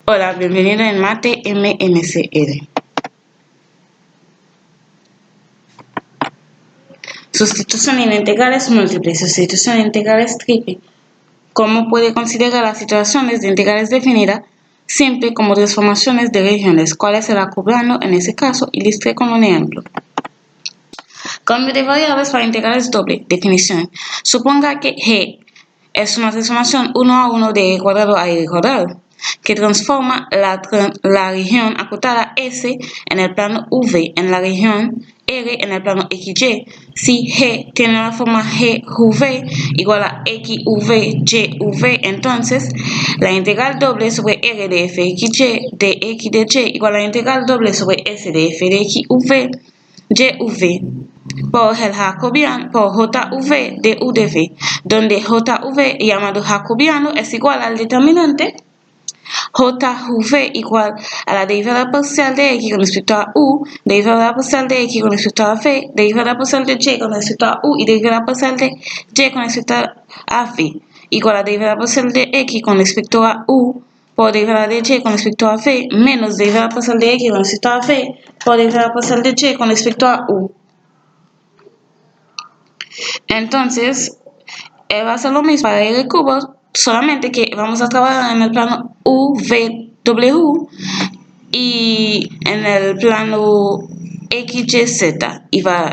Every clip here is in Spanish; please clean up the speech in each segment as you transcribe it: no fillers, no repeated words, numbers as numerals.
Hola, bienvenido en Mate MNCR. Sustitución en integrales múltiples, sustitución en integrales triple. ¿Cómo puede considerar las situaciones de integrales definidas siempre como transformaciones de regiones? ¿Cuál es el acoplando en ese caso? Ilustre con un ejemplo. Cambio de variables para integrales doble. Definición. Suponga que G es una transformación 1 a 1 de E cuadrado a Y cuadrado, que transforma la región acotada S en el plano V en la región R en el plano XY. Si G tiene la forma GV igual a XV, YV, entonces la integral doble sobre R de Fxy de X de Y igual a la integral doble sobre S de F de XV, YV por el jacobiano por JV de U de V, donde JV llamado jacobiano es igual al determinante JV igual a la derivada parcial de X con respecto a U, derivada parcial de X con respecto a V, derivada parcial de Y con respecto a U y derivada parcial de Y con respecto a V, igual a la derivada parcial de X con respecto a U por derivada de Y con respecto a V, menos derivada parcial de X con respecto a V por derivada parcial de Y con respecto a U. Entonces, va a ser lo mismo para el cubo, solamente que vamos a trabajar en el plano UVW y en el plano XYZ.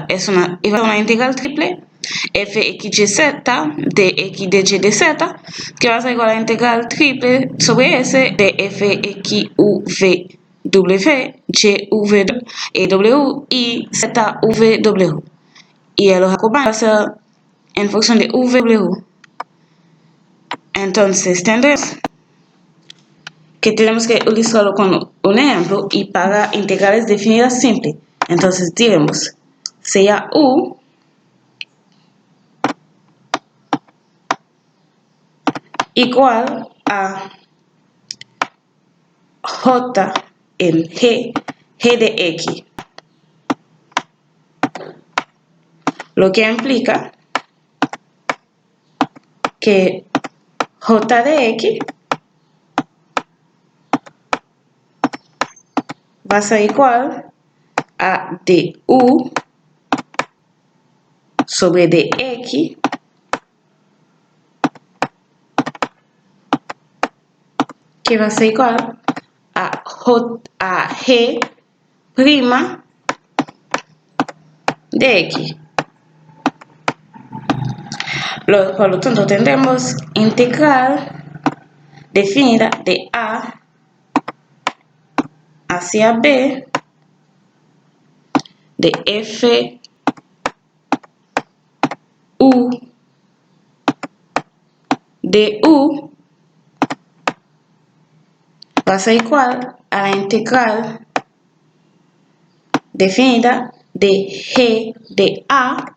Es una integral triple fxyz de x de y de z, que va a ser igual a la integral triple sobre S de fxuvw, yvw y zvw. Y los jacobianos va a ser en función de VW. Entonces tendremos que tenemos que ilustrarlo con un ejemplo y para integrales definidas simples. Entonces diremos, sea U igual a J en G de X, lo que implica que J de X va a ser igual a du sobre dx que va a ser igual a G' de X. Por lo tanto, tendremos integral definida de A hacia B de F U de U va a ser igual a la integral definida de G de A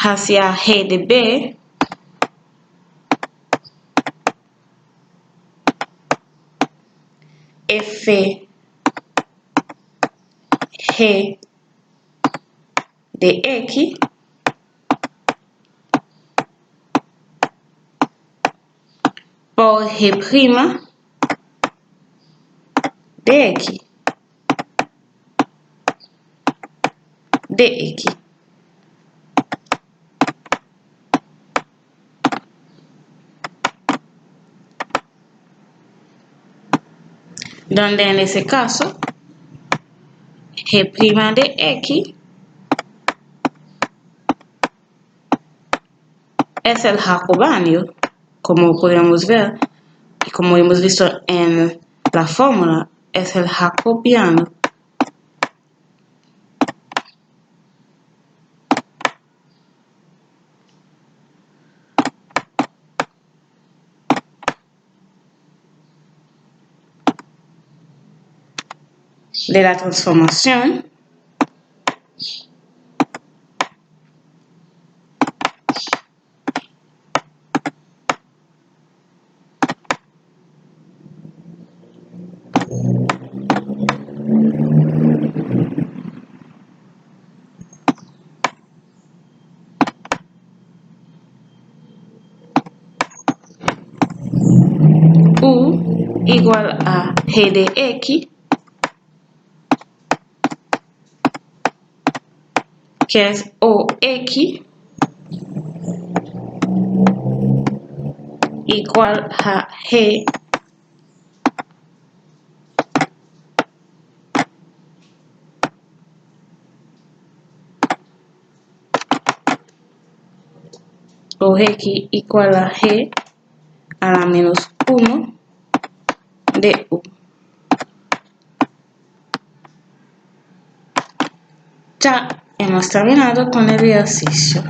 hacia G de B F G de X por G' de X de X. Donde en ese caso G' de X es el jacobano, como podemos ver y como hemos visto en la fórmula, es el jacobiano. De la transformación U igual a G de X, que es OX igual a G OX igual a G a la menos 1 de U. Ya hemos terminado con el ejercicio.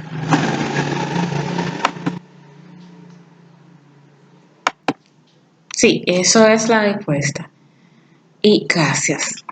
Sí, eso es la respuesta. Y gracias.